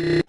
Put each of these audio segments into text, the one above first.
get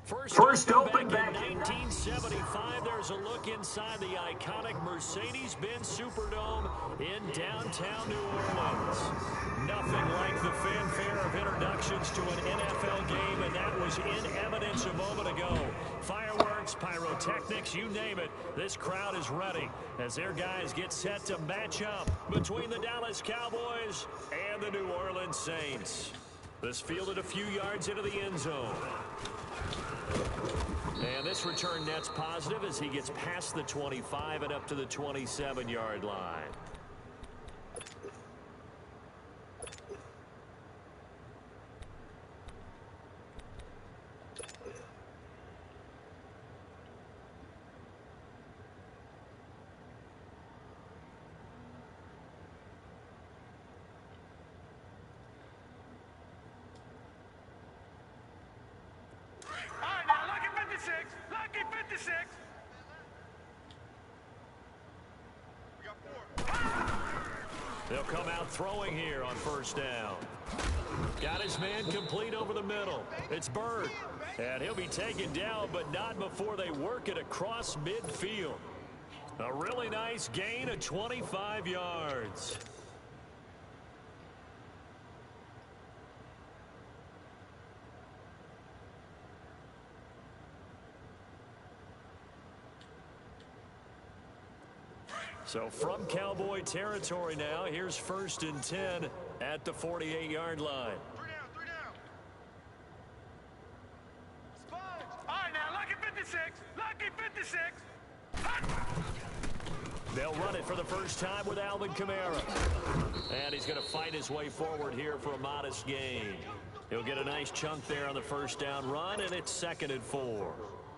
First open back in 1975, there's a look inside the iconic Mercedes-Benz Superdome in downtown New Orleans. Nothing like the fanfare of introductions to an NFL game, and that was in evidence a moment ago. Fireworks, pyrotechnics, you name it, this crowd is ready as their guys get set to match up between the Dallas Cowboys and the New Orleans Saints. This fielded a few yards into the end zone. And this return net's positive as he gets past the 25 and up to the 27-yard line. Lucky 56. They'll come out throwing here on first down. Got his man complete over the middle. It's Bird. And he'll be taken down, but not before they work it across midfield. A really nice gain of 25 yards. So from Cowboy territory now, here's 1st and 10 at the 48-yard line. Three down. Sponge. All right, now, lucky 56. Lucky 56. They'll run it for the first time with Alvin Kamara. And he's going to fight his way forward here for a modest gain. He'll get a nice chunk there on the first down run, and it's 2nd and 4.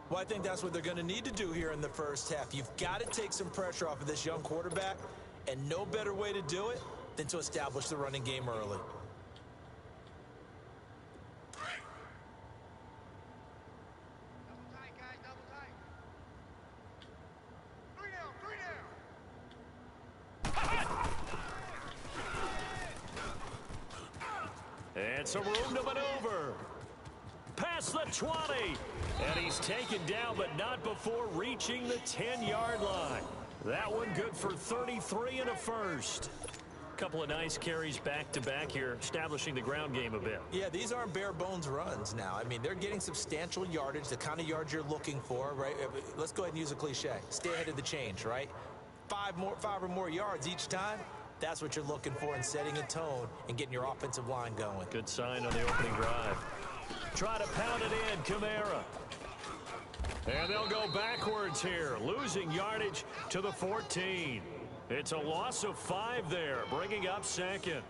Well, I think that's what they're going to need to do here in the first half. You've got to take some pressure off of this young quarterback, and no better way to do it than to establish the running game early. Double tight, guys, double tight. Three down. And some room to maneuver. Past the 20. And he's taken down, but not before reaching the 10-yard line. That one good for 33 and a first. Couple of nice carries back-to-back here, establishing the ground game a bit. Yeah, these aren't bare-bones runs now. I mean, they're getting substantial yardage, the kind of yards you're looking for, right? Let's go ahead and use a cliche. Stay ahead of the change, right? Five or more yards each time. That's what you're looking for in setting a tone and getting your offensive line going. Good sign on the opening drive. Try to pound it in, Kamara. And they'll go backwards here, losing yardage to the 14. It's a loss of 5 there, bringing up second.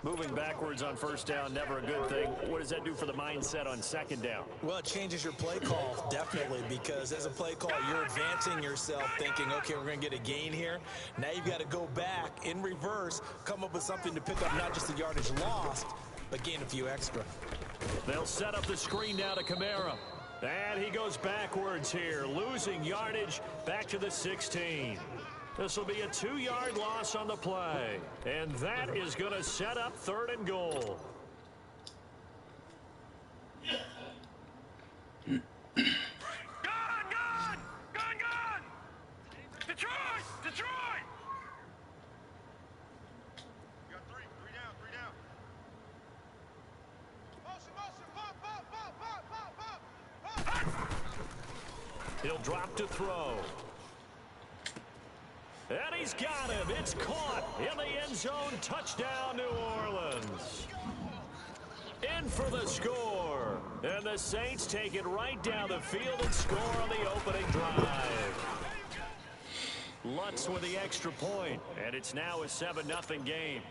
Moving backwards on first down, never a good thing. What does that do for the mindset on second down? Well, it changes your play call, definitely, because as a play call, you're advancing yourself thinking, okay, we're going to get a gain here. Now you've got to go back in reverse, come up with something to pick up not just the yardage lost, but gain a few extra. They'll set up the screen now to Kamara. And he goes backwards here, losing yardage back to the 16. This will be a 2-yard loss on the play. And that is going to set up 3rd and goal. Gone! Gone! Gone! Gone! Detroit! Detroit! You got 3 down, 3 down. Motion, motion, pop, pop, pop, pop, pop, pop, pop. He'll drop to throw. And he's got him. It's caught in the end zone. Touchdown, New Orleans. In for the score. And the Saints take it right down the field and score on the opening drive. Lutz with the extra point. And it's now a 7-0 game.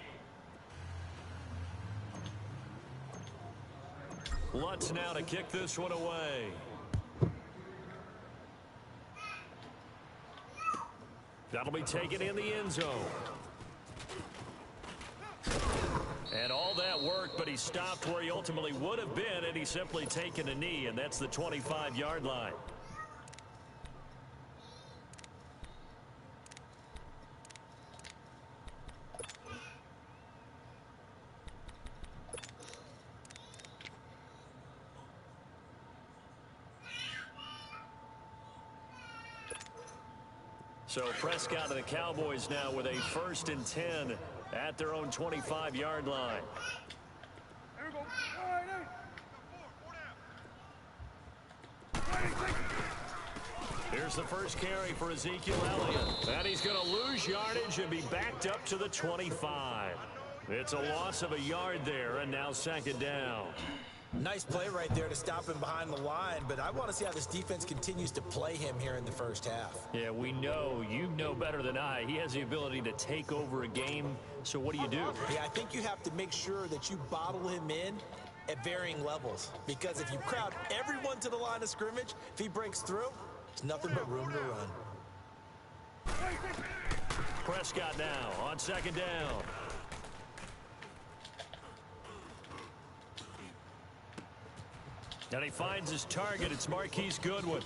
Lutz now to kick this one away. That'll be taken in the end zone. And all that work, but he stopped where he ultimately would have been, and he's simply taken a knee, and that's the 25-yard line. So Prescott and the Cowboys now with a 1st and 10 at their own 25-yard line. There we go. All right, there. Here's the first carry for Ezekiel Elliott. And he's going to lose yardage and be backed up to the 25. It's a loss of a yard there, and now 2nd down. Nice play right there to stop him behind the line, but I want to see how this defense continues to play him here in the first half. Yeah, we know, you know better than I, he has the ability to take over a game, so what do you do? Yeah, I think you have to make sure that you bottle him in at varying levels, because if you crowd everyone to the line of scrimmage, if he breaks through, there's nothing but room to run. Prescott now on 2nd down. And he finds his target. It's Marquise Goodwin.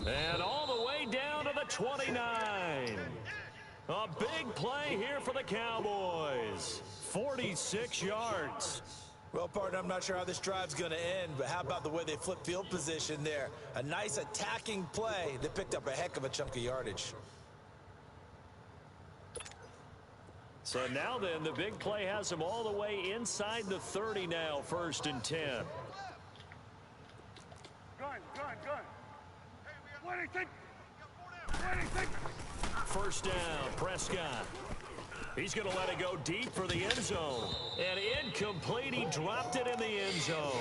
And all the way down to the 29. A big play here for the Cowboys. 46 yards. Well, partner, I'm not sure how this drive's going to end, but how about the way they flip field position there? A nice attacking play that picked up a heck of a chunk of yardage. So now then, the big play has him all the way inside the 30 now, 1st and 10. Gun. What do you think? What do you think? 1st down, Prescott. He's going to let it go deep for the end zone. And incomplete, he dropped it in the end zone.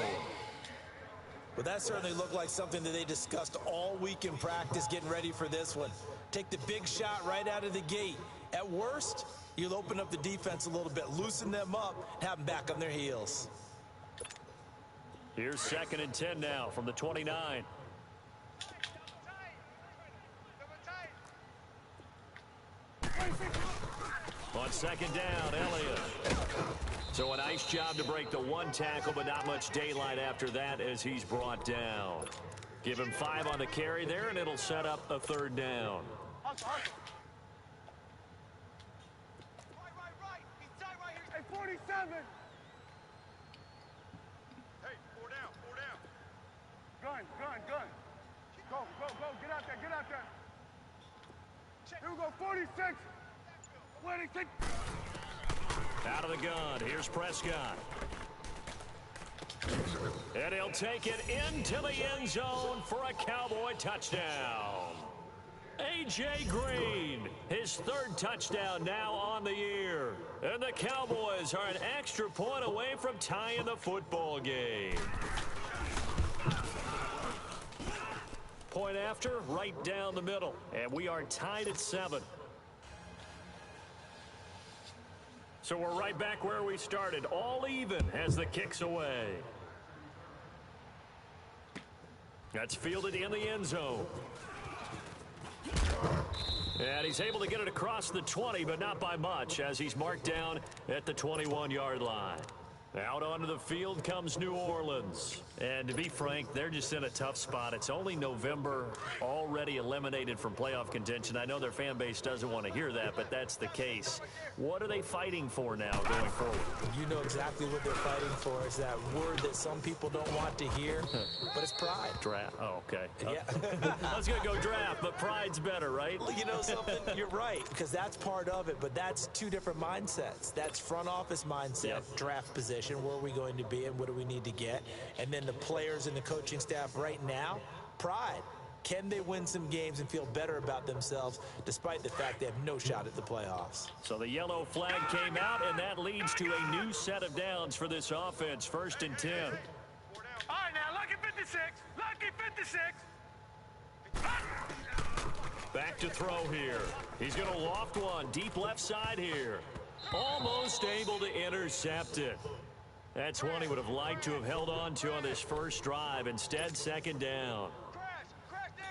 Well, that certainly looked like something that they discussed all week in practice getting ready for this one. Take the big shot right out of the gate. At worst, you'll open up the defense a little bit, loosen them up, have them back on their heels. Here's 2nd and 10 now from the 29. On 2nd down, Elliott. So a nice job to break the 1 tackle, but not much daylight after that as he's brought down. Give him 5 on the carry there, and it'll set up a 3rd down. Right. Inside right here. Hey, 47. Hey, 4 down. Gun. Go. Get out there. Here we go, 46. 26. Out of the gun. Here's Prescott. And he'll take it into the end zone for a Cowboy touchdown. A.J. Green, his 3rd touchdown now on the year. And the Cowboys are an extra point away from tying the football game. point after, right down the middle. And we are tied at 7. So we're right back where we started, all even as the kick's away. That's fielded in the end zone. And he's able to get it across the 20, but not by much, as he's marked down at the 21-yard line. Out onto the field comes New Orleans. And to be frank, they're just in a tough spot. It's only November, already eliminated from playoff contention. I know their fan base doesn't want to hear that, but that's the case. What are they fighting for now going forward? You know exactly what they're fighting for. It's that word that some people don't want to hear, but it's pride. Draft. Oh, okay. Yeah. I was going to go draft, but pride's better, right? Well, you know something? You're right, because that's part of it, but that's two different mindsets. That's front office mindset, Yep. draft position, where are we going to be and what do we need to get? And then the players and the coaching staff right now, pride. Can they win some games and feel better about themselves despite the fact they have no shot at the playoffs? So the yellow flag came out, and that leads to a new set of downs for this offense. 1st and 10. All right, now, lucky 56. Lucky 56. Back to throw here. He's going to loft one deep left side here. Almost able to intercept it. That's one he would have liked to have held on to on this first drive. Instead, 2nd down.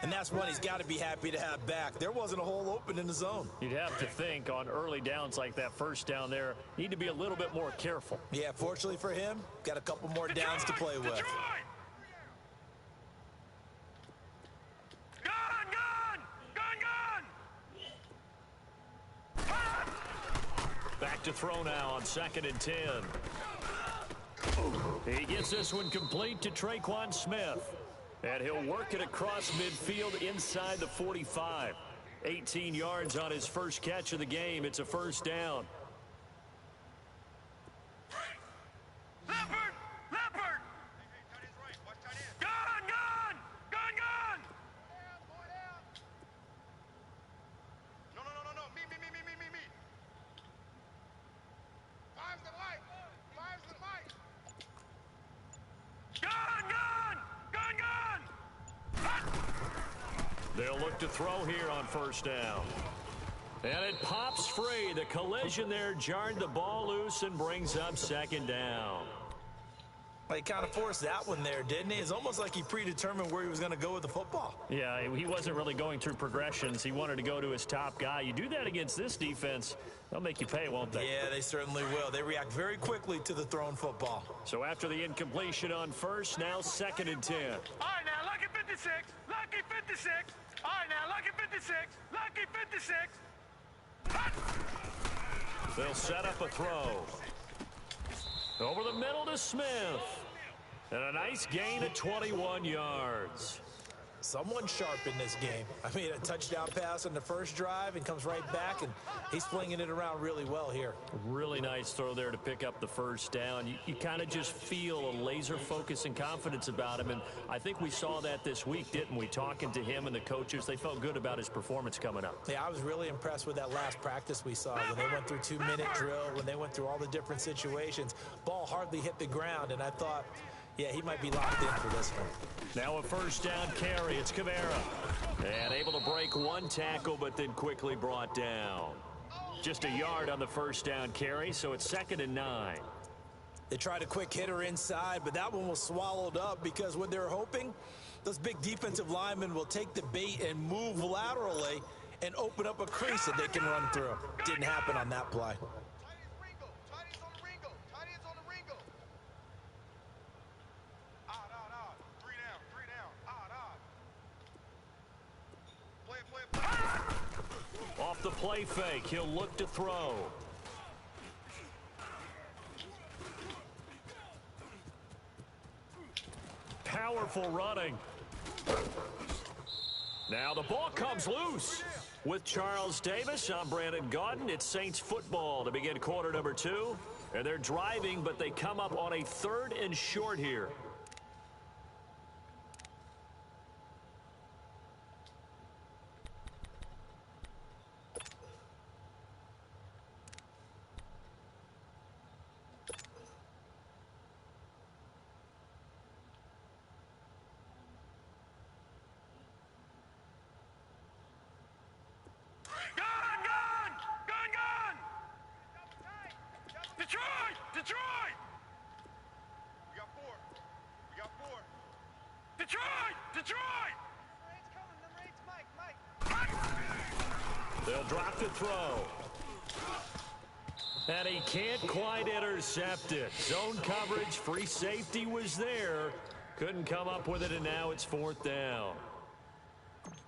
And that's one he's got to be happy to have back. There wasn't a hole open in the zone. You'd have to think on early downs like that first down there, need to be a little bit more careful. Yeah, fortunately for him, got a couple more downs to play with. Back to throw now on 2nd and 10. He gets this one complete to Traquan Smith. And he'll work it across midfield inside the 45. 18 yards on his first catch of the game. It's a 1st down. Leopard! Leopard! Gun! Gun! Gun! Gun! No. Me. Five's the light. Five's the light. Gun! Gun! Gun! They'll look to throw here on 1st down. And it pops free. The collision there jarred the ball loose and brings up 2nd down. He kind of forced that one there, didn't he? It's almost like he predetermined where he was going to go with the football. Yeah, he wasn't really going through progressions. He wanted to go to his top guy. You do that against this defense, they'll make you pay, won't they? Yeah, they certainly will. They react very quickly to the thrown football. So after the incompletion on 1st, now 2nd and 10. All right, now, lucky 56. Lucky 56. All right, now, lucky 56. Lucky 56. They'll set up a throw. Over the middle to Smith. And a nice gain of 21 yards. Someone sharp in this game. I mean, a touchdown pass on the first drive and comes right back, and he's flinging it around really well here. Really nice throw there to pick up the 1st down. You kind of just feel a laser focus and confidence about him, and I think we saw that this week, didn't we? Talking to him and the coaches, they felt good about his performance coming up. Yeah, I was really impressed with that last practice we saw when they went through 2-minute drill, when they went through all the different situations. Ball hardly hit the ground, and I thought, yeah, he might be locked in for this one. Now a 1st down carry. It's Kamara. And able to break one tackle, but then quickly brought down. Just a yard on the 1st down carry, so it's 2nd and 9. They tried a quick hitter inside, but that one was swallowed up because what they're hoping, those big defensive linemen will take the bait and move laterally and open up a crease that they can run through. Didn't happen on that play. Off the play fake, he'll look to throw. Powerful running. Now the ball comes loose. With Charles Davis, I'm Brandon Gaudin. It's Saints football to begin quarter number 2. And they're driving, but they come up on a 3rd and short here. Number 8's Mike. They'll drop the throw. And he can't quite intercept it. Zone coverage, free safety was there. Couldn't come up with it, and now it's 4th down.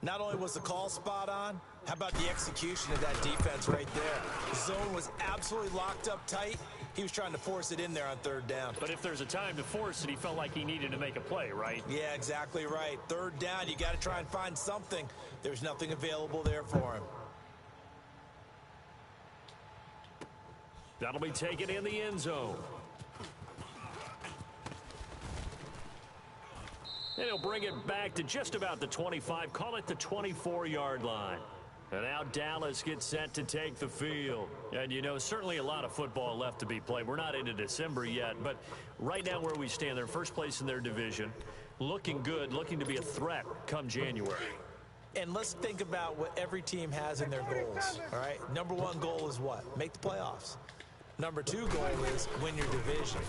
Not only was the call spot on, how about the execution of that defense right there? The zone was absolutely locked up tight. He was trying to force it in there on 3rd down. But if there's a time to force it, he felt like he needed to make a play, right? Yeah, exactly right. 3rd down, you got to try and find something. There's nothing available there for him. That'll be taken in the end zone. And he'll bring it back to just about the 25, call it the 24-yard line. And now Dallas gets set to take the field. And, you know, certainly a lot of football left to be played. We're not into December yet, but right now where we stand, they're first place in their division, looking good, looking to be a threat come January. And let's think about what every team has in their goals, all right? Number 1 goal is what? Make the playoffs. Number 2 goal is win your division.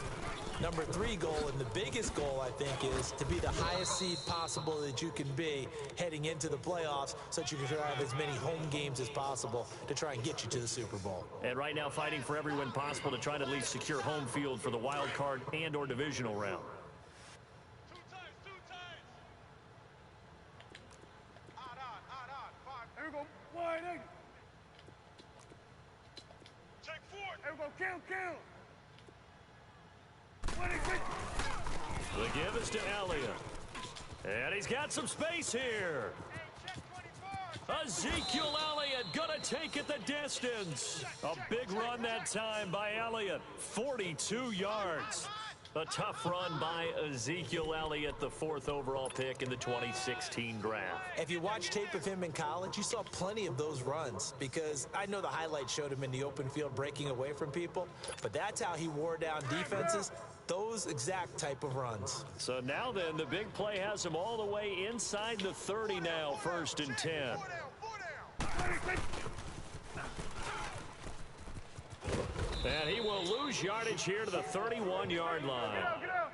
Number 3 goal, and the biggest goal, I think, is to be the highest seed possible that you can be heading into the playoffs so that you can have as many home games as possible to try and get you to the Super Bowl. And right now fighting for every win possible to try to at least secure home field for the wild card and or divisional round. Two times. Odd. 5. There we go. Wide eight. Check 4. There we go. Kill. 26. The give is to Elliott. And he's got some space here. Hey, check 24. Ezekiel Elliott gonna take it the distance. A big run that time by Elliott. 42 yards. A tough run by Ezekiel Elliott, the 4th overall pick in the 2016 draft. If you watch tape of him in college, you saw plenty of those runs because I know the highlights showed him in the open field breaking away from people, but that's how he wore down defenses, those exact type of runs. So now then, the big play has him all the way inside the 30 now, 1st and 10. 4 down. And he will lose yardage here to the 31-yard line.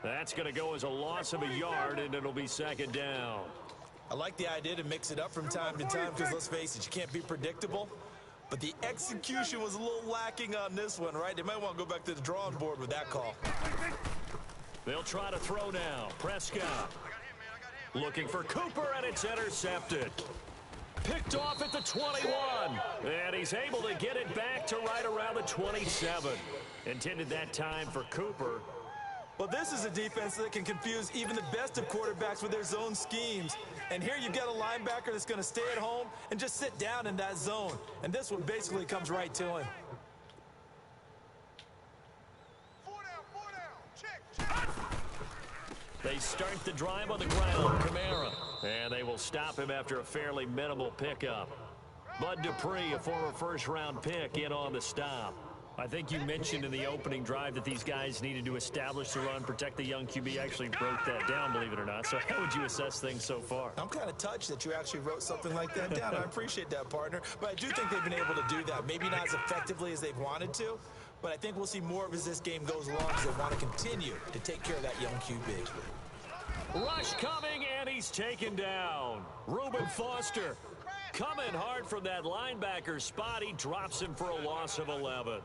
That's going to go as a loss of a yard, and it'll be 2nd down. I like the idea to mix it up from time to time because, let's face it, you can't be predictable. But the execution was a little lacking on this one, right? They might want to go back to the drawing board with that call. They'll try to throw now. Prescott looking for Cooper, and it's intercepted. Picked off at the 21, and he's able to get it back to right around the 27. Intended that time for Cooper. Well, this is a defense that can confuse even the best of quarterbacks with their zone schemes. And here you've got a linebacker that's going to stay at home and just sit down in that zone. And this one basically comes right to him. 4 down. Check. They start the drive on the ground. Kamara. And they will stop him after a fairly minimal pickup. Bud Dupree, a former first-round pick, in on the stop. I think you mentioned in the opening drive that these guys needed to establish the run, protect the young QB. Actually broke that down, believe it or not. So how would you assess things so far? I'm kind of touched that you actually wrote something like that down. I appreciate that, partner. But I do think they've been able to do that. Maybe not as effectively as they've wanted to, but I think we'll see more of as this game goes along as they want to continue to take care of that young QB. Rush coming, and he's taken down. Reuben Foster coming hard from that linebacker spot. He drops him for a loss of 11.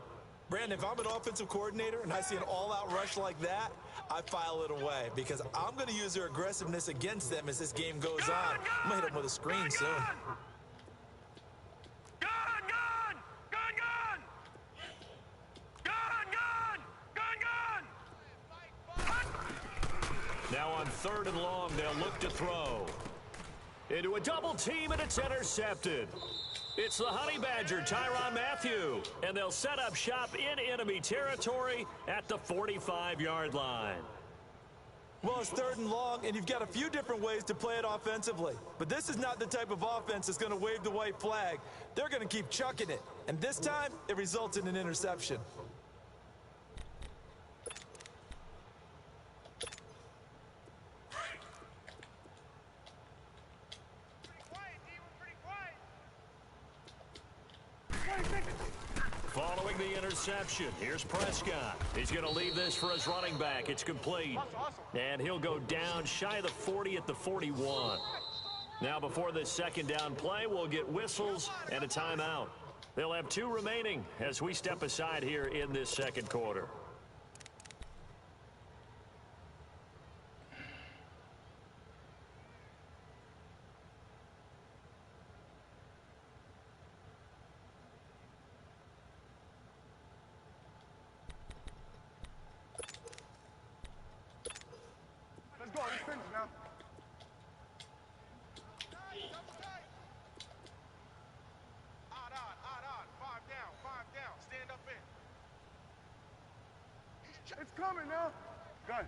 Brandon, if I'm an offensive coordinator and I see an all-out rush like that, I file it away because I'm going to use their aggressiveness against them as this game goes on. I'm going to hit them with a screen soon. Now on 3rd and long, they'll look to throw. Into a double team, and it's intercepted. It's the Honey Badger, Tyrann Mathieu, and they'll set up shop in enemy territory at the 45-yard line. Well, it's 3rd and long, and you've got a few different ways to play it offensively. But this is not the type of offense that's going to wave the white flag. They're going to keep chucking it. And this time, it results in an interception. Pretty quiet, D. We're pretty quiet. Following throwing the interception. Here's Prescott. He's going to leave this for his running back. It's complete. And he'll go down shy of the 40 at the 41. Now, before this second down play, we'll get whistles and a timeout. They'll have 2 remaining as we step aside here in this second quarter. Let's go. Let's finish now. Odd on. 5 down. Stand up in. It's coming now. Gun.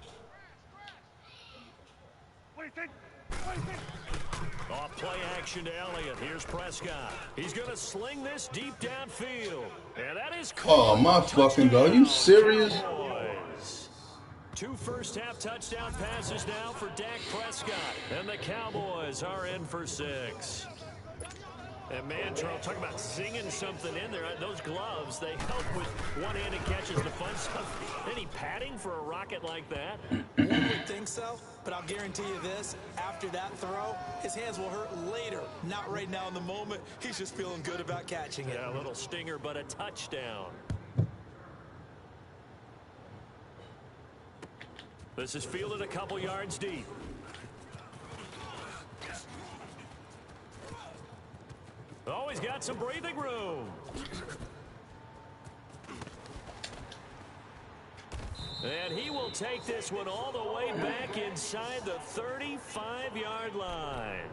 What do you think? What do you think? Off play action to Elliott. Here's Prescott. He's going to sling this deep downfield. And that is Oh my fucking God. Are you serious? Cowboys. 2 first-half touchdown passes now for Dak Prescott. And the Cowboys are in for 6. And man, Charles, talk about singing something in there. Those gloves, they help with one-handed catches, the fun stuff. Any padding for a rocket like that? One would think so, but I'll guarantee you this. After that throw, his hands will hurt later. Not right now in the moment. He's just feeling good about catching it. Yeah, a little stinger, but a touchdown. This is fielded a couple yards deep. Oh, he's got some breathing room. And he will take this one all the way back inside the 35-yard line.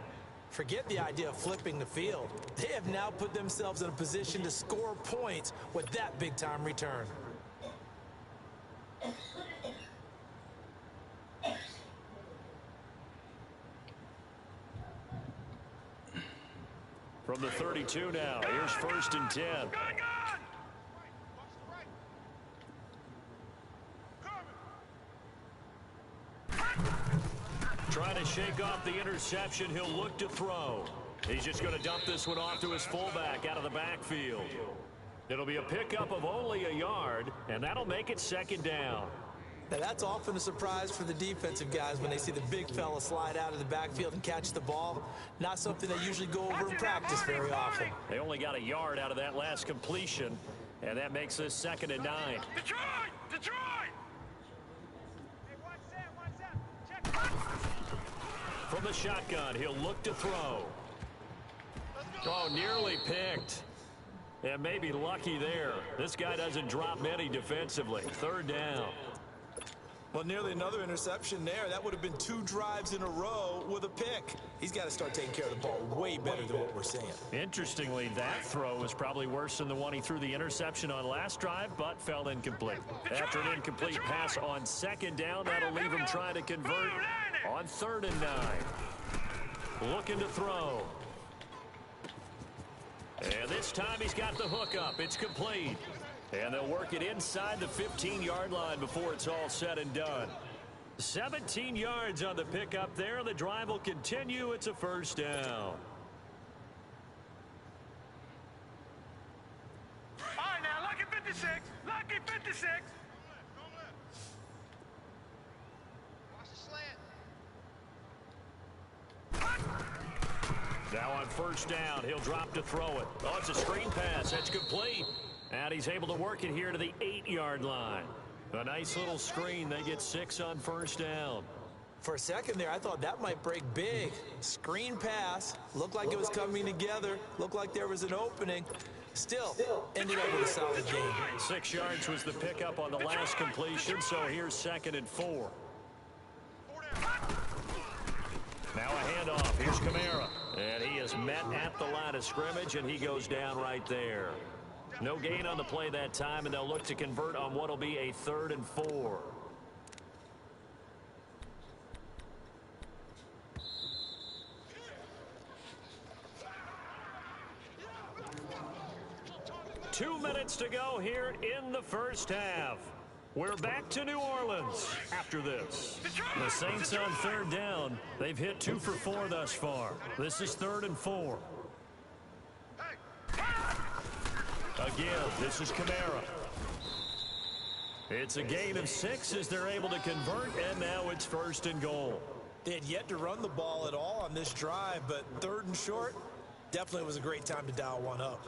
Forget the idea of flipping the field. They have now put themselves in a position to score points with that big-time return. From the 32 now, here's 1st and 10. Trying to shake off the interception. He'll look to throw. He's just going to dump this one off to his fullback out of the backfield. It'll be a pickup of only a yard, and that'll make it 2nd down. Now, that's often a surprise for the defensive guys when they see the big fella slide out of the backfield and catch the ball. Not something they usually go over in practice very often. They only got a yard out of that last completion, and that makes this 2nd and 9. Detroit! Detroit! Hey, watch that. Check. From the shotgun, he'll look to throw. Oh, nearly picked. And maybe lucky there. This guy doesn't drop many defensively. 3rd down. Well, nearly another interception there. That would have been 2 drives in a row with a pick. He's got to start taking care of the ball way better than what we're seeing. Interestingly, that throw was probably worse than the one he threw the interception on last drive, but fell incomplete. After an incomplete pass on 2nd down, that'll leave him trying to convert on 3rd and 9. Looking to throw. And this time he's got the hook up. It's complete. And they'll work it inside the 15-yard line before it's all said and done. 17 yards on the pickup there. The drive will continue. It's a 1st down. All right, now, lucky 56. Lucky 56. Watch the slant. Now on 1st down, he'll drop to throw it. Oh, it's a screen pass. That's complete. And he's able to work it here to the 8-yard line. A nice little screen. They get 6 on 1st down. For a second there, I thought that might break big. Screen pass. Looked like it was coming together. Looked like there was an opening. Still, ended up with a solid game. 6 yards was the pickup on the last completion, so here's 2nd and 4. Now a handoff. Here's Kamara. And he is met at the line of scrimmage, and he goes down right there. No gain on the play that time, and they'll look to convert on what will be a 3rd and 4. Two minutes to go here in the 1st half. We're back to New Orleans after this. The Saints on 3rd down. They've hit 2 for 4 thus far. This is 3rd and 4. Again, this is Kamara. It's a gain of 6 as they're able to convert, and now it's 1st and goal. They had yet to run the ball at all on this drive, but 3rd and short, definitely was a great time to dial one up.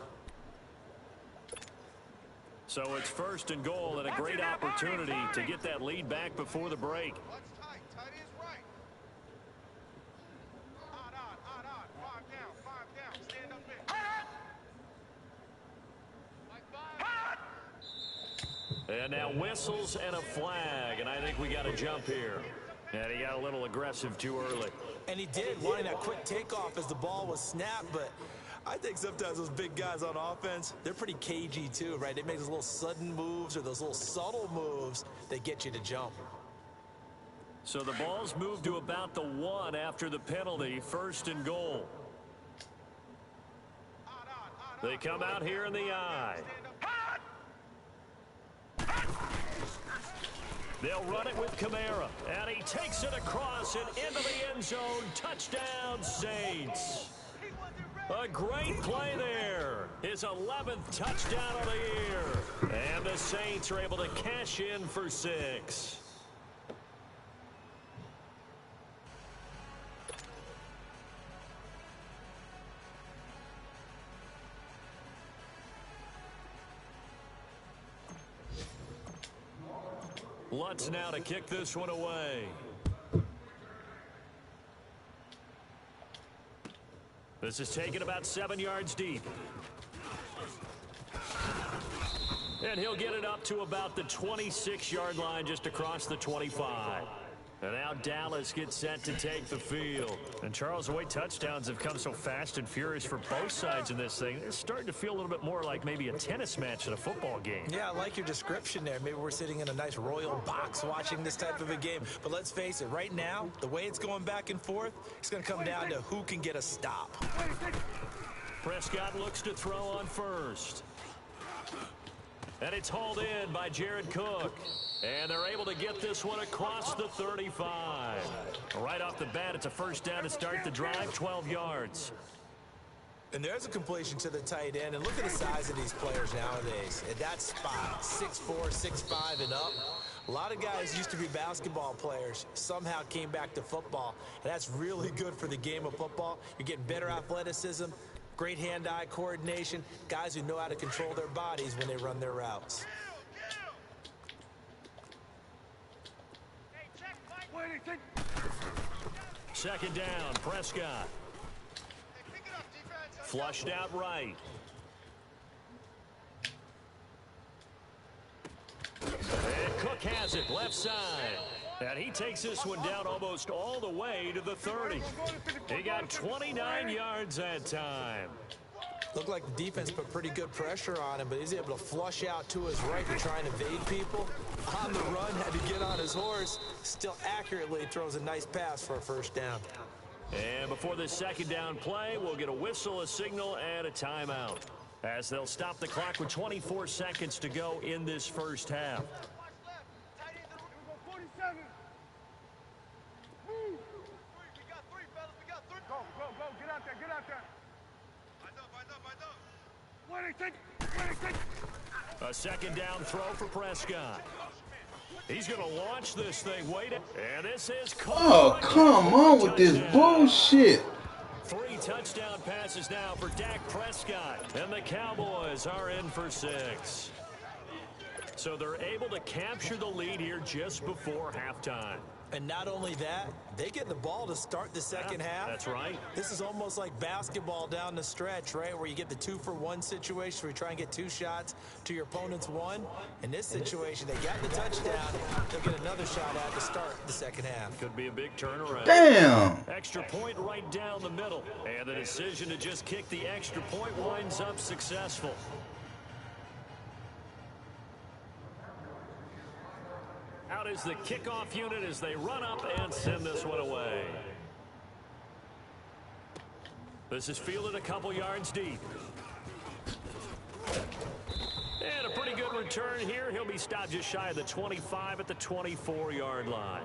So it's 1st and goal and a great opportunity to get that lead back before the break. What's tight? Tight is right. Odd. 5 down. Stand up in. Like 5. And now whistles and a flag, and I think we got a jump here. And he got a little aggressive too early. And he did, wanting that quick takeoff as the ball was snapped, but I think sometimes those big guys on offense, they're pretty cagey too, right? They make those little sudden moves or those little subtle moves that get you to jump. So the ball's moved to about the 1 after the penalty, 1st and goal. They come out here in the I. They'll run it with Kamara, and he takes it across and into the end zone. Touchdown, Saints. A great play there. His 11th touchdown of the year. And the Saints are able to cash in for 6. Lutz now to kick this one away. This is taken about 7 yards deep. And he'll get it up to about the 26-yard line, just across the 25. And now Dallas gets set to take the field. And Charles, the way touchdowns have come so fast and furious for both sides in this thing, it's starting to feel a little bit more like maybe a tennis match in a football game. Yeah, I like your description there. Maybe we're sitting in a nice royal box watching this type of a game. But let's face it, right now, the way it's going back and forth, it's going to come down to who can get a stop. Prescott looks to throw on first. And it's hauled in by Jared Cook. And they're able to get this one across the 35. Right off the bat, it's a first down to start the drive, 12 yards. And there's a completion to the tight end. And look at the size of these players nowadays. At that spot, 6'4", 6'5", and up. A lot of guys used to be basketball players, somehow came back to football. And that's really good for the game of football. You're getting better athleticism, great hand-eye coordination, guys who know how to control their bodies when they run their routes. Second down, Prescott. Flushed out right. And Cook has it, left side. And he takes this one down almost all the way to the 30. He got 29 yards that time. Looked like the defense put pretty good pressure on him, but he's able to flush out to his right to try and evade people. On the run, had to get on his horse. Still accurately throws a nice pass for a first down. And before this second down play, we'll get a whistle, a signal, and a timeout, as they'll stop the clock with 24 seconds to go in this first half. 47. Move. We got 3, fellas. We got 3. Go. Get out there. Eyes up. 26. A second down throw for Prescott. He's going to launch this thing. Wait, and this is Oh, come on with this bullshit. 3 touchdown passes now for Dak Prescott, and the Cowboys are in for 6. So they're able to capture the lead here just before halftime. And not only that, they get the ball to start the second half. That's right. This is almost like basketball down the stretch, right, where you get the 2-for-1 situation where you try and get 2 shots to your opponent's 1. In this situation, they got the touchdown. They'll get another shot at to start the second half. Could be a big turnaround. Damn. Extra point right down the middle. And the decision to just kick the extra point winds up successful. Out is the kickoff unit as they run up and send this one away. This is fielded a couple yards deep. And a pretty good return here. He'll be stopped just shy of the 25 at the 24-yard line.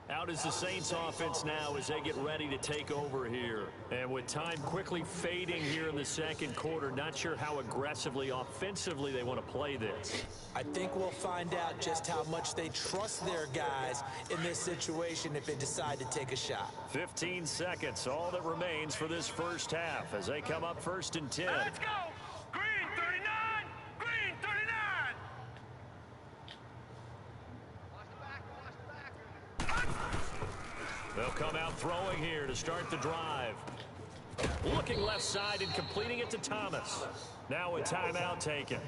Out is the Saints offense now as they get ready to take over here. And with time quickly fading here in the second quarter, not sure how aggressively, offensively they want to play this. I think we'll find out just how much they trust their guys in this situation if they decide to take a shot. 15 seconds, all that remains for this first half as they come up 1st and 10. Let's go! Green 39! Green 39! Watch the back, They'll come out throwing here to start the drive. Looking left side and completing it to Thomas. Now a timeout taken.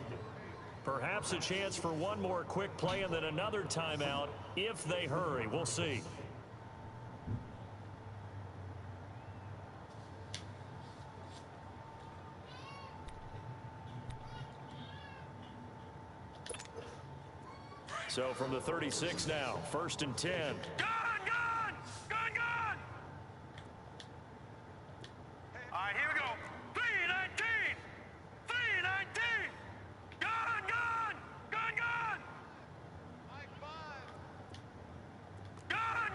Perhaps a chance for one more quick play and then another timeout if they hurry. We'll see. So from the 36 now, 1st and 10. Gun! All right, here we go. 319! 319! Gun! Mike 5! Gun!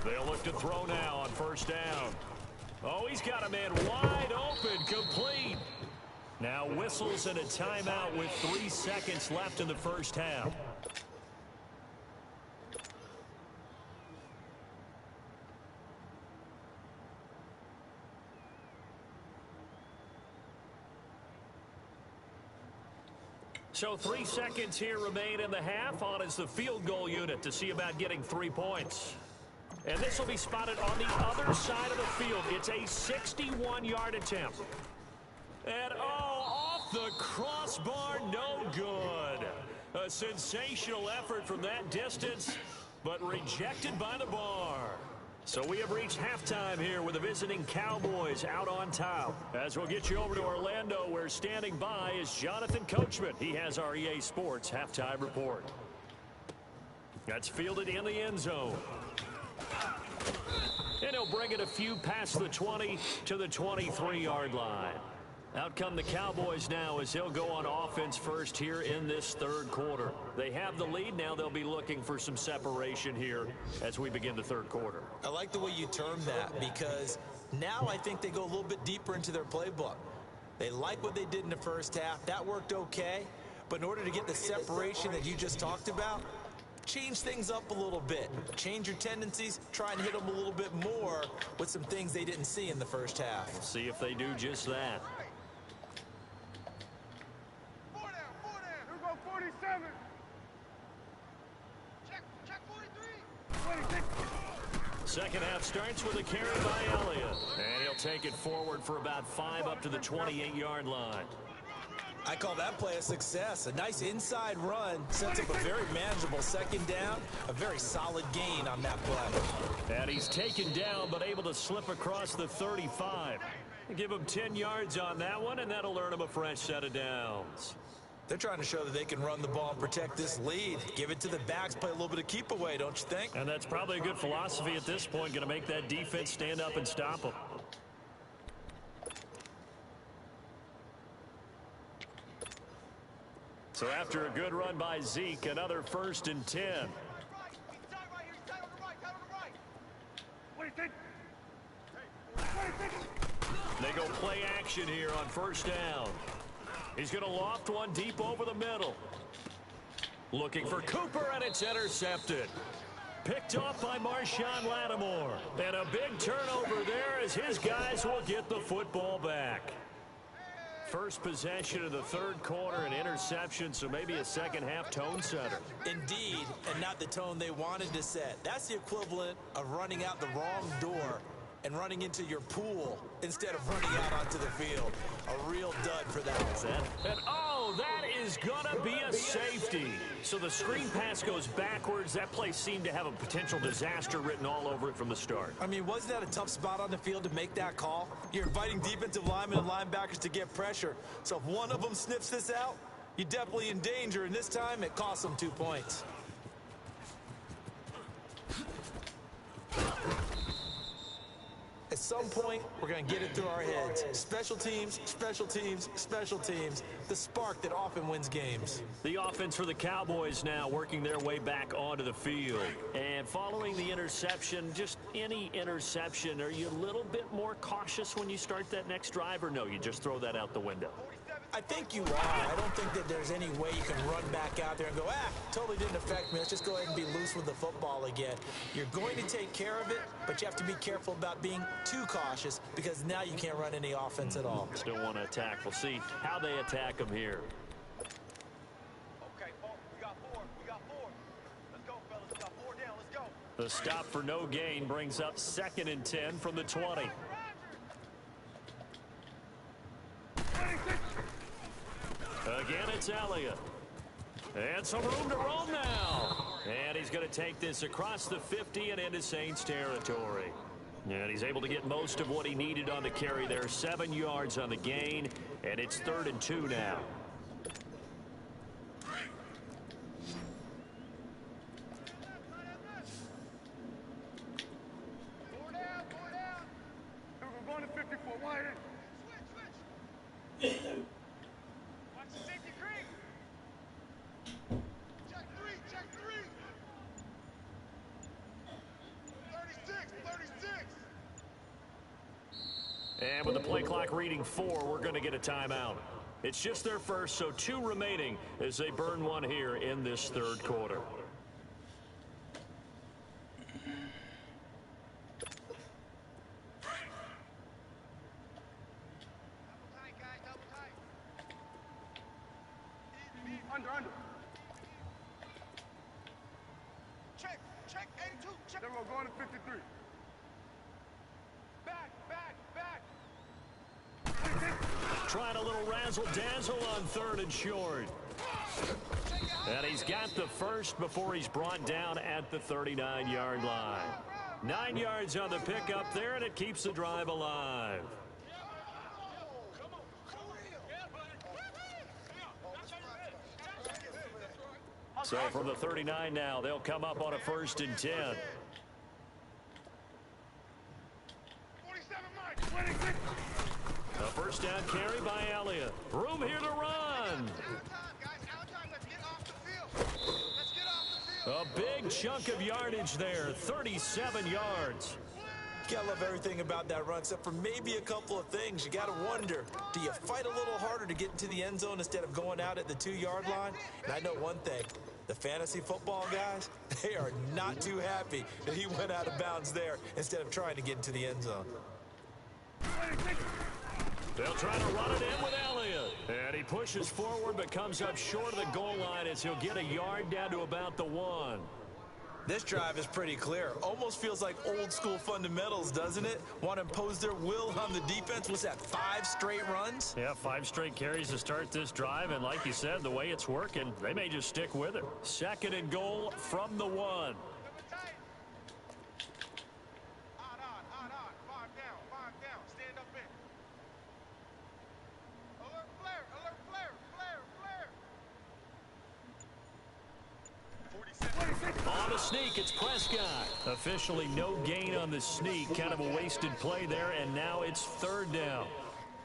They'll look to throw now on 1st down. Oh, he's got a man wide open, complete. Now whistles and a timeout with 3 seconds left in the first half. So 3 seconds here remain in the half. On is the field goal unit to see about getting 3 points. And this will be spotted on the other side of the field. It's a 61-yard attempt. And off the crossbar, no good. A sensational effort from that distance, but rejected by the bar. So we have reached halftime here with the visiting Cowboys out on top. As we'll get you over to Orlando, where standing by is Jonathan Coachman. He has our EA Sports halftime report. That's fielded in the end zone. And he'll bring it a few past the 20 to the 23-yard line. Out come the Cowboys now as they'll go on offense first here in this third quarter. They have the lead. Now they'll be looking for some separation here as we begin the third quarter. I like the way you term that because now I think they go a little bit deeper into their playbook. They like what they did in the first half. That worked okay. But in order to get the separation that you just talked about, change things up a little bit. Change your tendencies. Try and hit them a little bit more with some things they didn't see in the first half. We'll see if they do just that. 4 down. Here we go, 47. Check 43. 26. Second half starts with a carry by Elliott. And he'll take it forward for about 5 up to the 28-yard line. I call that play a success. A nice inside run sets up a very manageable second down. A very solid gain on that play. And he's taken down but able to slip across the 35. Give him 10 yards on that one, and that'll earn him a fresh set of downs. They're trying to show that they can run the ball and protect this lead. Give it to the backs, play a little bit of keep away, don't you think? And that's probably a good philosophy at this point, going to make that defense stand up and stop them. So after a good run by Zeke, another 1st and 10. He's tight right here. He's tight on the right. 26. 26. They go play action here on 1st down. He's going to loft one deep over the middle. Looking for Cooper, and it's intercepted. Picked off by Marshawn Lattimore. And a big turnover there as his guys will get the football back. First possession of the third quarter, an interception, so maybe a second half tone setter. Indeed, and not the tone they wanted to set. That's the equivalent of running out the wrong door and running into your pool instead of running out onto the field. A real dud for that one. And oh, that is gonna be a safety. So the screen pass goes backwards. That play seemed to have a potential disaster written all over it from the start. I mean, wasn't that a tough spot on the field to make that call? You're inviting defensive linemen and linebackers to get pressure. So if one of them sniffs this out, you're definitely in danger, and this time it cost them 2 points. At some point, we're going to get it through our heads. Special teams, special teams, special teams. The spark that often wins games. The offense for the Cowboys now working their way back onto the field. And following the interception, just any interception, are you a little bit more cautious when you start that next drive, or no, you just throw that out the window? I think you are. I don't think that there's any way you can run back out there and go, totally didn't affect me. Let's just go ahead and be loose with the football again. You're going to take care of it, but you have to be careful about being too cautious because now you can't run any offense at all. Still want to attack. We'll see how they attack them here. Okay, folks, we got four. We got four. Let's go, fellas. We got four down. Let's go. The stop for no gain brings up 2nd and 10 from the 20. Again, it's Elliott. And some room to roam now. And he's going to take this across the 50 and into Saints territory. And he's able to get most of what he needed on the carry there. 7 yards on the gain, and it's 3rd and 2 now. Four down, four down. We're going to 54. Wide in. Switch. Watch the safety creek. Check three, check three. 36, 36. And with the play clock reading 4, we're going to get a timeout. It's just their first, so 2 remaining as they burn one here in this 3rd quarter. Under. Check, 82, check. Then we're going to 53. Back. Trying a little razzle-dazzle on 3rd and short. And he's got the first before he's brought down at the 39-yard line. 9 yards on the pickup there, and it keeps the drive alive. So from the 39 now, they'll come up on a 1st and 10. 47, Mike. 26. A first down carry by Elliott. Room here to run. Out time, guys. Out time. Let's get off the field. Let's get off the field. A big chunk of yardage there, 37 yards. You gotta love everything about that run, except for maybe a couple of things. You gotta wonder, do you fight a little harder to get into the end zone instead of going out at the 2-yard line? And I know one thing. The fantasy football guys, they are not too happy that he went out of bounds there instead of trying to get into the end zone. They'll try to run it in with Elliott. And he pushes forward but comes up short of the goal line as he'll get a yard down to about the 1. This drive is pretty clear. Almost feels like old school fundamentals, doesn't it? Want to impose their will on the defense. What's that, 5 straight runs? Yeah, 5 straight carries to start this drive. And like you said, the way it's working, they may just stick with it. 2nd and goal from the 1. Odd. 5 down. Stand up in. Alert flare. 46. On the sneak, it's Prescott. Officially no gain on the sneak. Kind of a wasted play there, and now it's 3rd down.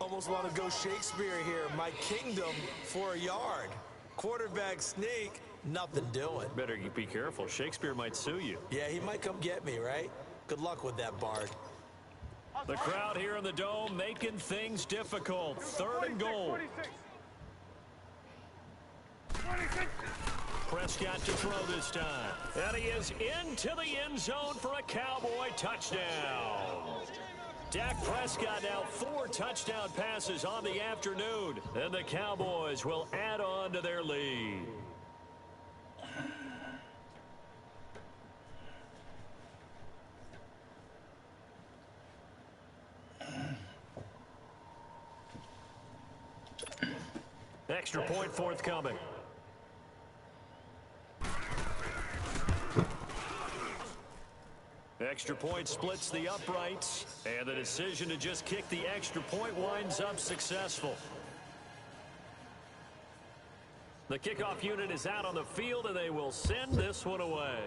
Almost want to go Shakespeare here. My kingdom for a yard. Quarterback sneak, nothing doing. Better be careful. Shakespeare might sue you. Yeah, he might come get me, right? Good luck with that, Bard. The crowd here in the Dome making things difficult. 3rd and goal. 26. Prescott to throw this time. And he is into the end zone for a Cowboy touchdown. Dak Prescott now 4 touchdown passes on the afternoon. And the Cowboys will add on to their lead. Extra point forthcoming. Extra point splits the uprights, and the decision to just kick the extra point winds up successful. The kickoff unit is out on the field, and they will send this one away.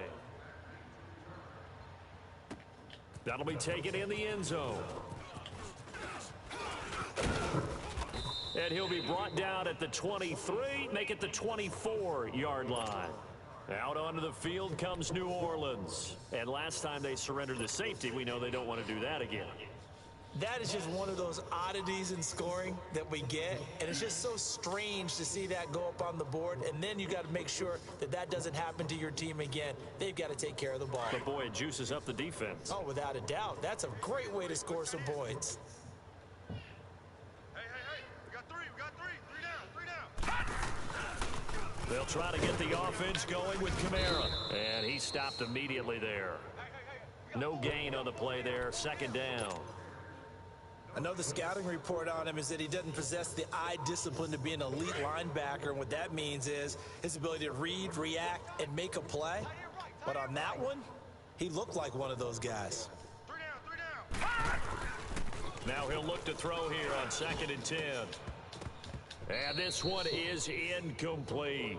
That'll be taken in the end zone. And he'll be brought down at the 23, make it the 24-yard line. Out onto the field comes New Orleans. And last time they surrendered the safety, we know they don't want to do that again. That is just one of those oddities in scoring that we get, and it's just so strange to see that go up on the board, and then you got to make sure that that doesn't happen to your team again. They've got to take care of the ball. But boy, it juices up the defense. Oh, without a doubt. That's a great way to score some points. Hey, we got three down. They'll try to get the offense going with Kamara, and he stopped immediately there. No gain on the play there, second down. I know the scouting report on him is that he doesn't possess the eye discipline to be an elite linebacker, and what that means is his ability to read, react, and make a play. But on that one, he looked like one of those guys. Three down. Now he'll look to throw here on 2nd and 10. And this one is incomplete.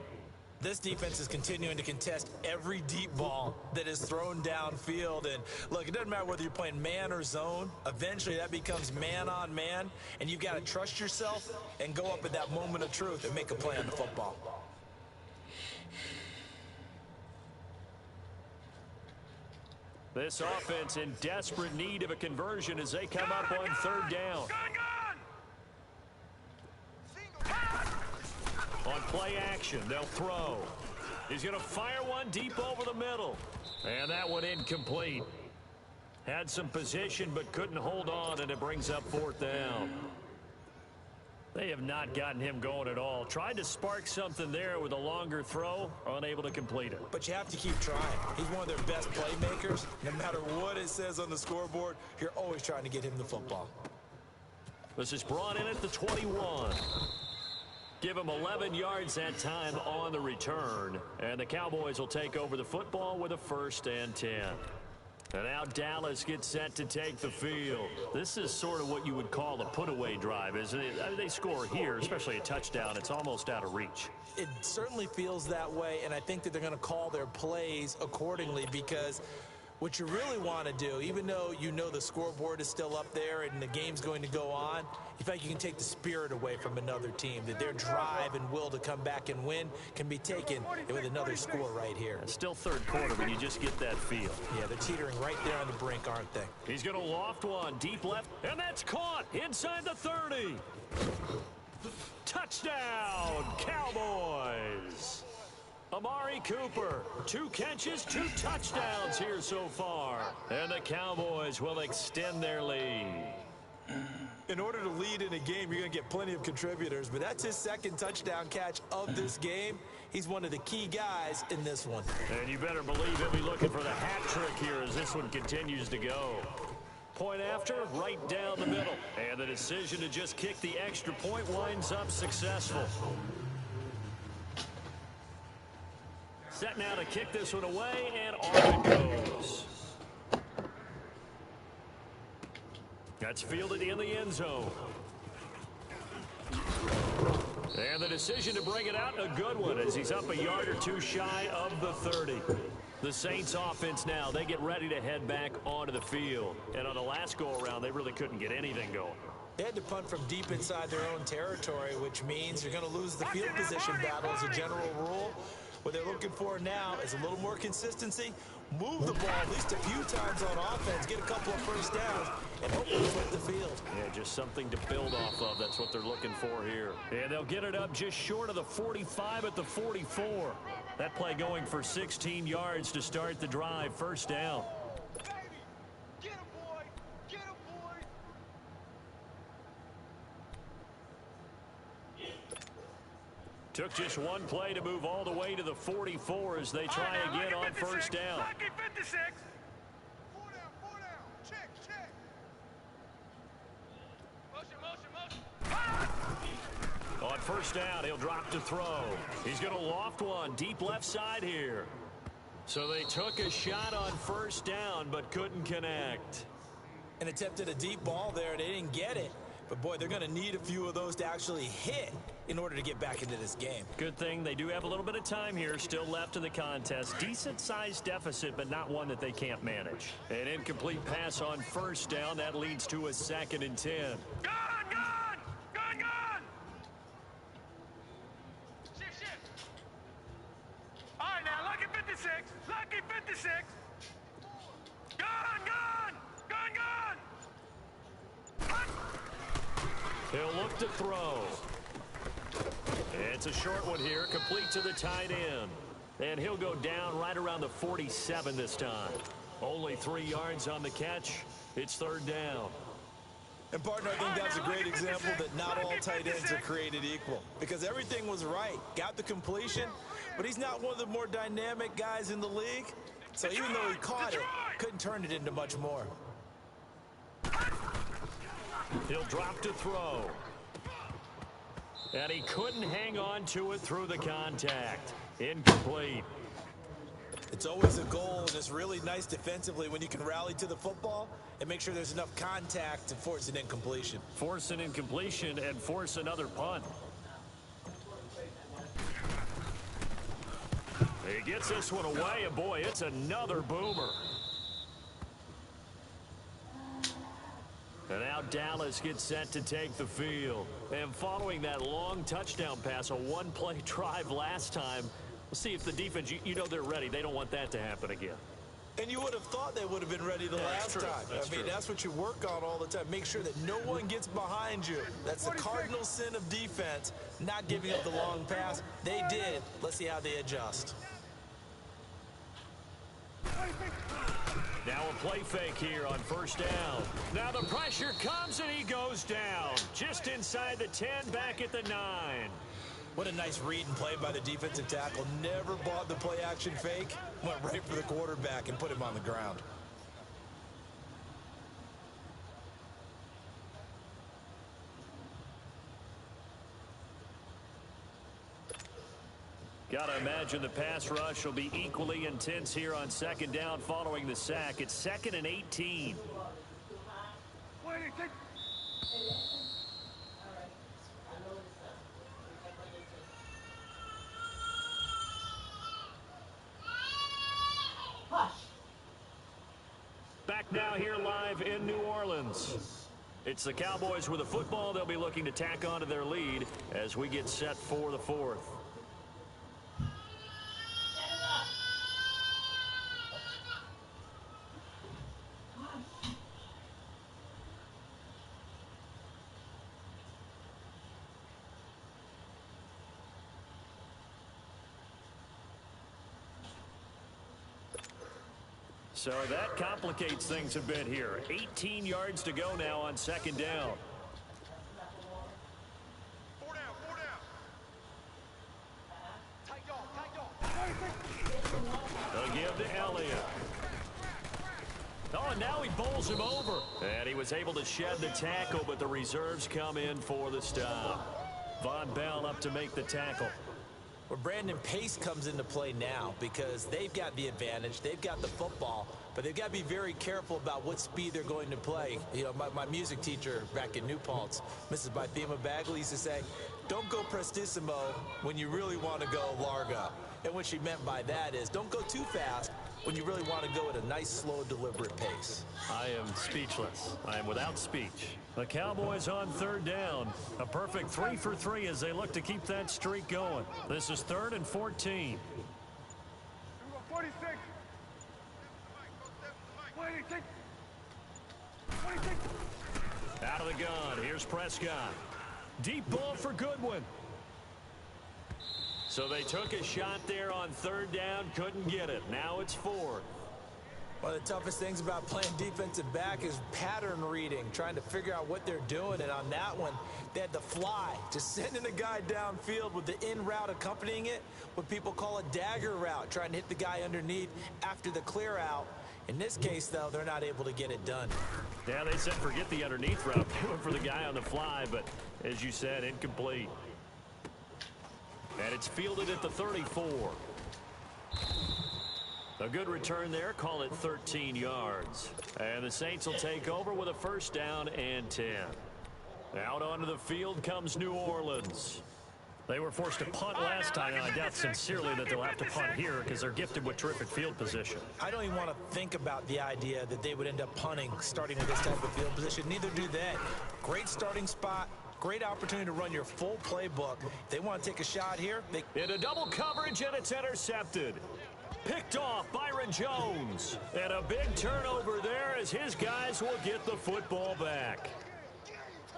This defense is continuing to contest every deep ball that is thrown downfield. And look, it doesn't matter whether you're playing man or zone. Eventually, that becomes man on man. And you've got to trust yourself and go up at that moment of truth and make a play on the football. This offense in desperate need of a conversion as they come up on 3rd down. On play action, they'll throw. He's going to fire one deep over the middle. And that one incomplete. Had some position but couldn't hold on, and it brings up 4th down. They have not gotten him going at all. Tried to spark something there with a longer throw, unable to complete it. But you have to keep trying. He's one of their best playmakers. No matter what it says on the scoreboard, you're always trying to get him the football. This is brought in at the 21. Give him 11 yards that time on the return. And the Cowboys will take over the football with a 1st and 10. And now Dallas gets set to take the field. This is sort of what you would call a put-away drive, isn't it? I mean, they score here, especially a touchdown. It's almost out of reach. It certainly feels that way, and I think that they're going to call their plays accordingly, because what you really want to do, even though you know the scoreboard is still up there and the game's going to go on, you feel like you can take the spirit away from another team, that their drive and will to come back and win can be taken with another score right here. It's still 3rd quarter, but you just get that feel. Yeah, they're teetering right there on the brink, aren't they? He's going to loft one deep left, and that's caught inside the 30. Touchdown, Cowboys. Amari Cooper, 2 catches, 2 touchdowns here so far. And the Cowboys will extend their lead. In order to lead in a game, you're going to get plenty of contributors, but that's his 2nd touchdown catch of this game. He's one of the key guys in this one. And you better believe he'll be looking for the hat trick here as this one continues to go. Point after, right down the middle. And the decision to just kick the extra point winds up successful. Set now to kick this one away, and off it goes. That's fielded in the end zone. And the decision to bring it out, a good one, as he's up a yard or 2 shy of the 30. The Saints offense now, they get ready to head back onto the field. And on the last go-around, they really couldn't get anything going. They had to punt from deep inside their own territory, which means you're going to lose the field position battle as a general rule. What they're looking for now is a little more consistency, move the ball at least a few times on offense, get a couple of 1st downs, and hopefully flip the field. Yeah, just something to build off of. That's what they're looking for here. And they'll get it up just short of the 45 at the 44. That play going for 16 yards to start the drive. 1st down. Get him, boy. Get him, boy. Took just one play to move all the way to the 44 as they try again on 1st down. Lucky 56. 4 down. Check. Motion. On 1st down, he'll drop to throw. He's going to loft one deep left side here. So they took a shot on 1st down but couldn't connect. And attempted a deep ball there. They didn't get it. But boy, they're going to need a few of those to actually hit in order to get back into this game. Good thing they do have a little bit of time here still left in the contest. Decent-sized deficit, but not one that they can't manage. An incomplete pass on first down. That leads to a 2nd and 10. Gun! Gun! Gun! Gun! Shift, shift. All right, now, lucky 56. Lucky 56. Gun! Gun! Gun! Gun! He'll look to throw. It's a short one here, complete to the tight end. And he'll go down right around the 47 this time. Only 3 yards on the catch. It's 3rd down. And partner, I think that's a great example that not all tight ends are created equal. Because everything was right. Got the completion, but he's not one of the more dynamic guys in the league. So even though he caught it, couldn't turn it into much more. He'll drop to throw. And he couldn't hang on to it through the contact. Incomplete. It's always a goal, and it's really nice defensively when you can rally to the football and make sure there's enough contact to force an incompletion. Force an incompletion and force another punt. He gets this one away, and boy, it's another boomer. And now Dallas gets set to take the field. And following that long touchdown pass, a one-play drive last time, we'll see if the defense, you know they're ready. They don't want that to happen again. And you would have thought they would have been ready the last time. I mean, that's what you work on all the time. Make sure that no one gets behind you. That's the cardinal sin of defense, not giving up the long pass. They did. Let's see how they adjust. Now a play fake here on first down. Now the pressure comes and he goes down. Just inside the 10, back at the 9. What a nice read and play by the defensive tackle. Never bought the play action fake. Went right for the quarterback and put him on the ground. Gotta imagine the pass rush will be equally intense here on 2nd down following the sack. It's 2nd and 18. Back now here live in New Orleans. It's the Cowboys with the football. They'll be looking to tack onto their lead as we get set for the 4th. So that complicates things a bit here. 18 yards to go now on 2nd down. 4 down, 4 down. Tight dog. They'll give to Elliott. Oh, and now he bowls him over. And he was able to shed the tackle, but the reserves come in for the stop. Von Bell up to make the tackle. Where Brandon Pace comes into play now because they've got the advantage, they've got the football, but they've got to be very careful about what speed they're going to play. You know, my music teacher back in New Paltz, Mrs. Bythema Bagley, used to say, don't go prestissimo when you really want to go largo. And what she meant by that is don't go too fast when you really want to go at a nice, slow, deliberate pace. I am speechless. I am without speech. The Cowboys on 3rd down. A perfect 3 for 3 as they look to keep that streak going. This is 3rd and 14. 46. 26. Out of the gun. Here's Prescott. Deep ball for Goodwin. So they took a shot there on 3rd down. Couldn't get it. Now it's 4th. One of the toughest things about playing defensive back is pattern reading, trying to figure out what they're doing. And on that one, they had to fly, just sending a guy downfield with the in route accompanying it, what people call a dagger route, trying to hit the guy underneath after the clear out. In this case, though, they're not able to get it done. Yeah, they said forget the underneath route. They went for the guy on the fly, but as you said, incomplete. And it's fielded at the 34. A good return there. Call it 13 yards. And the Saints will take over with a 1st down and 10. Out onto the field comes New Orleans. They were forced to punt last time, and I doubt sincerely that they'll have to punt here because they're gifted with terrific field position. I don't even want to think about the idea that they would end up punting starting with this type of field position. Neither do they. Great starting spot. Great opportunity to run your full playbook. If they want to take a shot here, they... Into double coverage, and it's intercepted. Picked off Byron Jones. And a big turnover there as his guys will get the football back.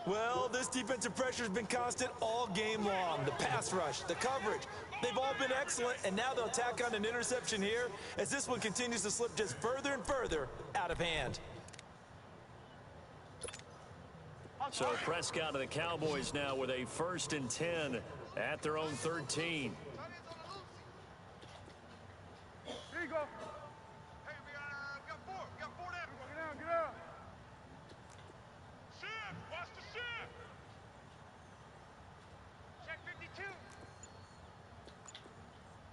Well, this defensive pressure has been constant all game long. The pass rush, the coverage, they've all been excellent, and now they'll tack on an interception here as this one continues to slip just further and further out of hand. So Prescott and the Cowboys now with a 1st and 10 at their own 13. Here you go. Hey, we got four. We got four down. Get down, get down. Shift. Watch the shift. Check 52.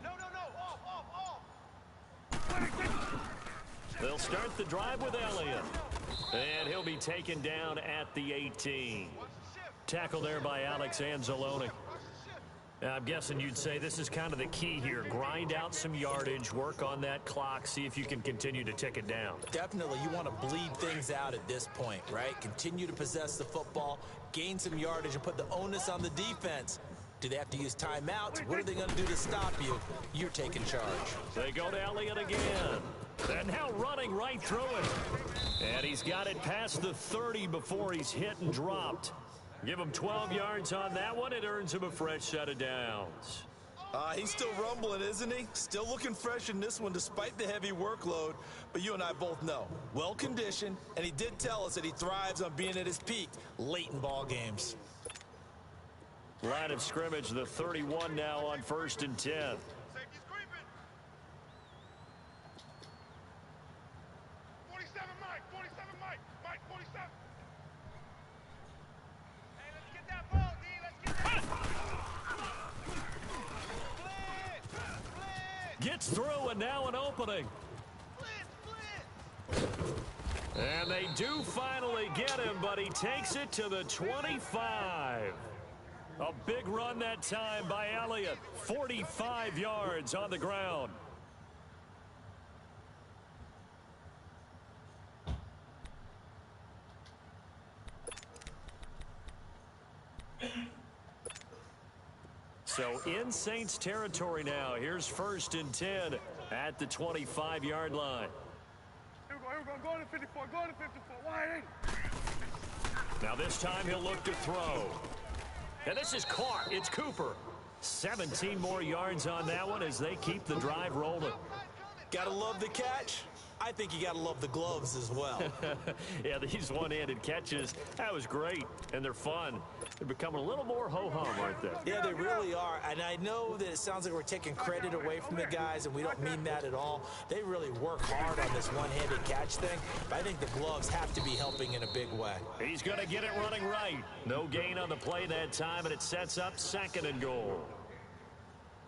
No. Off. They'll start the drive with Elliott. And he'll be taken down at the 18. Tackle there by Alex Anzalone. I'm guessing you'd say this is kind of the key here. Grind out some yardage, work on that clock, see if you can continue to tick it down. Definitely, you want to bleed things out at this point, right? Continue to possess the football, gain some yardage, and put the onus on the defense. Do they have to use timeouts? What are they going to do to stop you? You're taking charge. They go to Elliott again. And now running right through it. And he's got it past the 30 before he's hit and dropped. Give him 12 yards on that one. It earns him a fresh set of downs. He's still rumbling, isn't he? Still looking fresh in this one despite the heavy workload. But you and I both know, well-conditioned, and he did tell us that he thrives on being at his peak late in ball games. Line of scrimmage, the 31 now on 1st and 10. Safety's creeping. 47, Mike. 47, Mike. Mike, 47. Hey, let's get that ball, D. Let's get that. Split. Gets through, and now an opening. And they do finally get him, but he takes it to the 25. A big run that time by Elliott. 45 yards on the ground. So in Saints territory now. Here's 1st and 10 at the 25-yard line. Here we go. Go to 54. Go to 54. Wide in. Now this time he'll look to throw. And this is caught. It's Cooper. 17 more yards on that one as they keep the drive rolling. Gotta love the catch. I think you gotta love the gloves as well. Yeah, these one-handed catches, that was great, and they're fun. They're becoming a little more ho-hum, aren't they? Yeah, they really are. And I know that it sounds like we're taking credit away from the guys, and we don't mean that at all. They really work hard on this one-handed catch thing, but I think the gloves have to be helping in a big way. He's going to get it running right. No gain on the play that time, and it sets up 2nd and goal.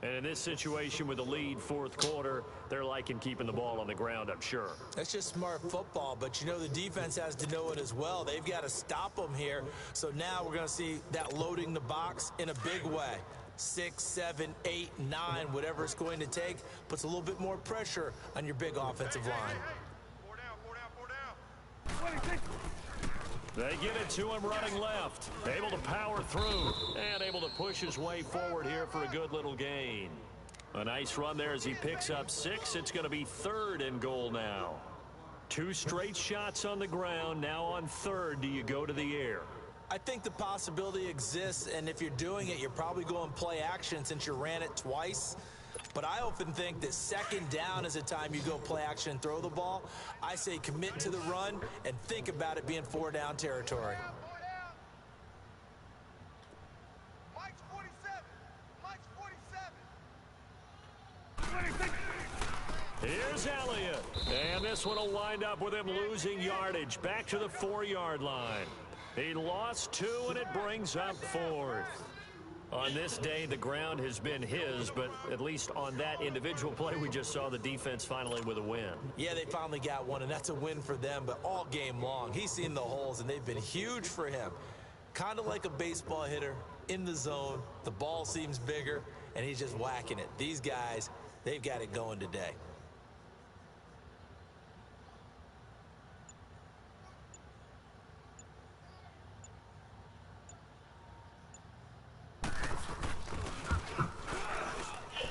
And in this situation with the lead 4th quarter, they're liking keeping the ball on the ground, I'm sure. That's just smart football, but you know the defense has to know it as well. They've got to stop them here. So now we're going to see that loading the box in a big way. 6, 7, 8, 9, whatever it's going to take, puts a little bit more pressure on your big offensive line. Four down. 26. They give it to him running left. Able to power through and able to push his way forward here for a good little gain. A nice run there as he picks up 6. It's going to be 3rd and goal now. 2 straight shots on the ground. Now on 3rd, do you go to the air? I think the possibility exists, and if you're doing it, you're probably going play action since you ran it twice. But I often think that 2nd down is a time you go play action and throw the ball. I say commit to the run and think about it being 4-down territory. Mike's 47. Mike's 47. 26. Here's Elliott. And this one will wind up with him losing yardage back to the 4-yard line. He lost 2, and it brings up 4th. On this day, the ground has been his, but at least on that individual play, we just saw the defense finally with a win. Yeah, they finally got one, and that's a win for them, but all game long, he's seen the holes, and they've been huge for him. Kind of like a baseball hitter in the zone. The ball seems bigger, and he's just whacking it. These guys, they've got it going today.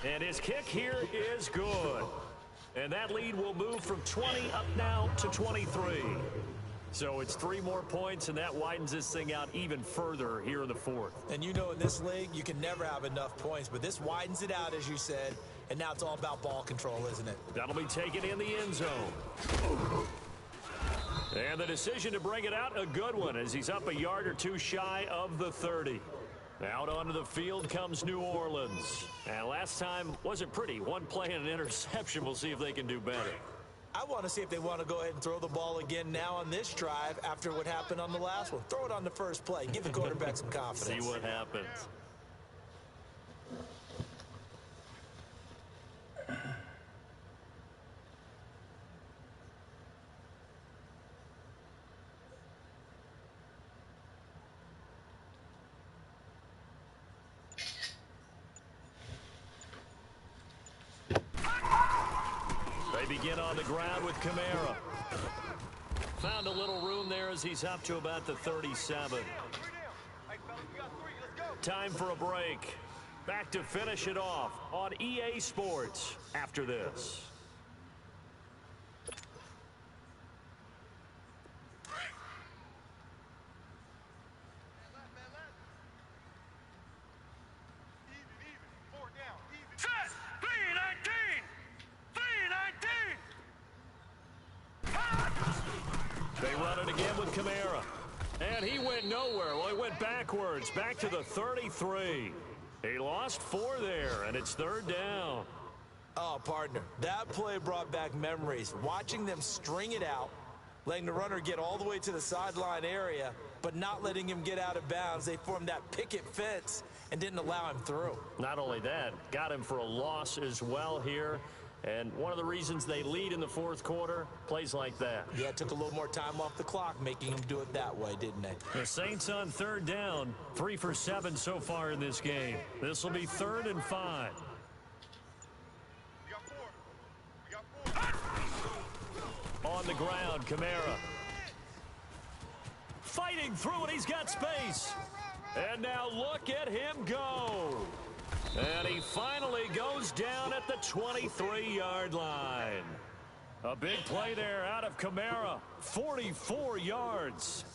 And his kick here is good. And that lead will move from 20 up now to 23. So it's 3 more points, and that widens this thing out even further here in the fourth. And you know, in this league, you can never have enough points, but this widens it out, as you said, and now it's all about ball control, isn't it? That'll be taken in the end zone. And the decision to bring it out, a good one, as he's up a yard or two shy of the 30. Out onto the field comes New Orleans. And last time wasn't pretty. One play and an interception. We'll see if they can do better. I want to see if they want to go ahead and throw the ball again now on this drive after what happened on the last one. Throw it on the first play. Give the quarterback some confidence. See what happens. They begin on the ground with Kamara. Found a little room there as he's up to about the 37. Time for a break. Back to finish it off on EA Sports after this. They run it again with Kamara. And he went nowhere. Well, he went backwards, back to the 33. He lost 4 there, and it's 3rd down. Oh, partner, that play brought back memories. Watching them string it out, letting the runner get all the way to the sideline area, but not letting him get out of bounds. They formed that picket fence and didn't allow him through. Not only that, got him for a loss as well here. And one of the reasons they lead in the 4th quarter, plays like that. Yeah, it took a little more time off the clock, making him do it that way, didn't they? The Saints on 3rd down, 3 for 7 so far in this game. This will be 3rd and 5. On the ground, Kamara. Fighting through, and he's got space. And now look at him go. And he finally goes down at the 23-yard line. A big play there out of Kamara. 44 yards.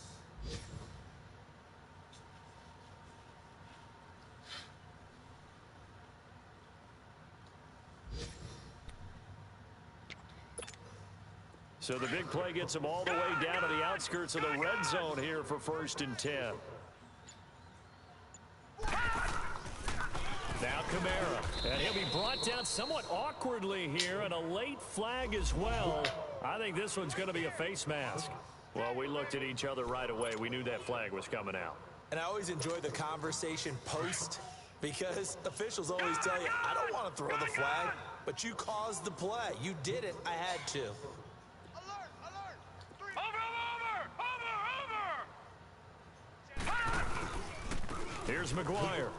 So the big play gets him all the way down to the outskirts of the red zone here for 1st and 10. Now Kamara, and he'll be brought down somewhat awkwardly here, and a late flag as well. I think this one's going to be a face mask. Well, we looked at each other right away. We knew that flag was coming out. And I always enjoy the conversation post, because officials always tell you, I don't want to throw the flag, but you caused the play. You did it. I had to. Alert! Alert! Over! Here's McGuire.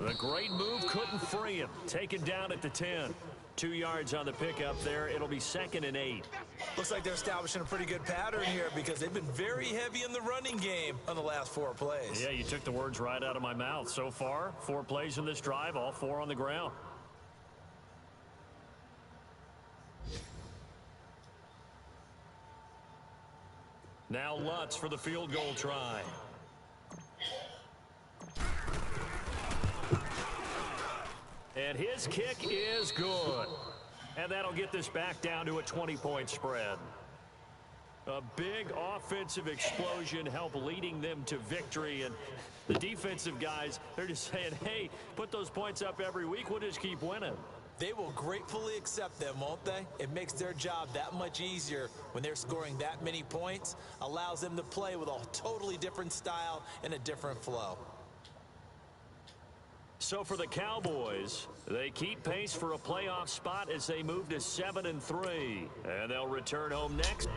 The great move couldn't free him. Taken down at the 10. 2 yards on the pickup there. It'll be 2nd and 8. Looks like they're establishing a pretty good pattern here because they've been very heavy in the running game on the last 4 plays. Yeah, you took the words right out of my mouth. So far, 4 plays in this drive, all 4 on the ground. Now Lutz for the field goal try. And his kick is good. And that'll get this back down to a 20-point spread. A big offensive explosion helped leading them to victory. And the defensive guys, they're just saying, hey, put those points up every week. We'll just keep winning. They will gratefully accept them, won't they? It makes their job that much easier when they're scoring that many points. Allows them to play with a totally different style and a different flow. So for the Cowboys, they keep pace for a playoff spot as they move to 7-3. And they'll return home next.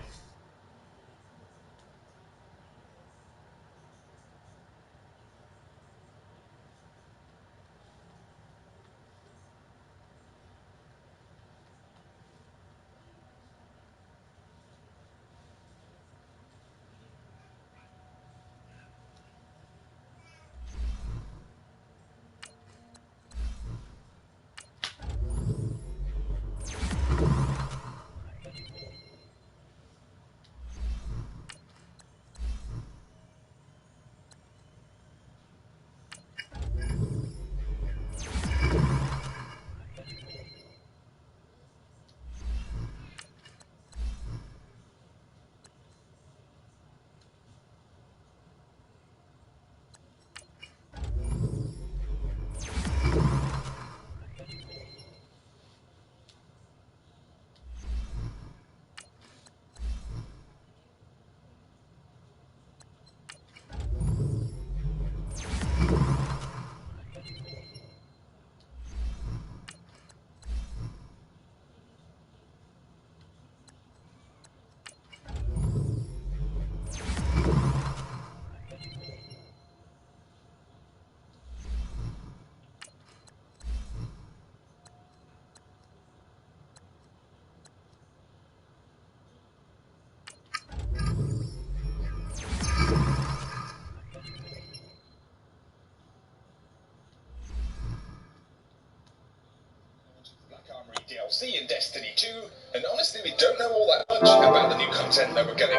DLC in Destiny 2, and honestly we don't know all that much about the new content that we're getting.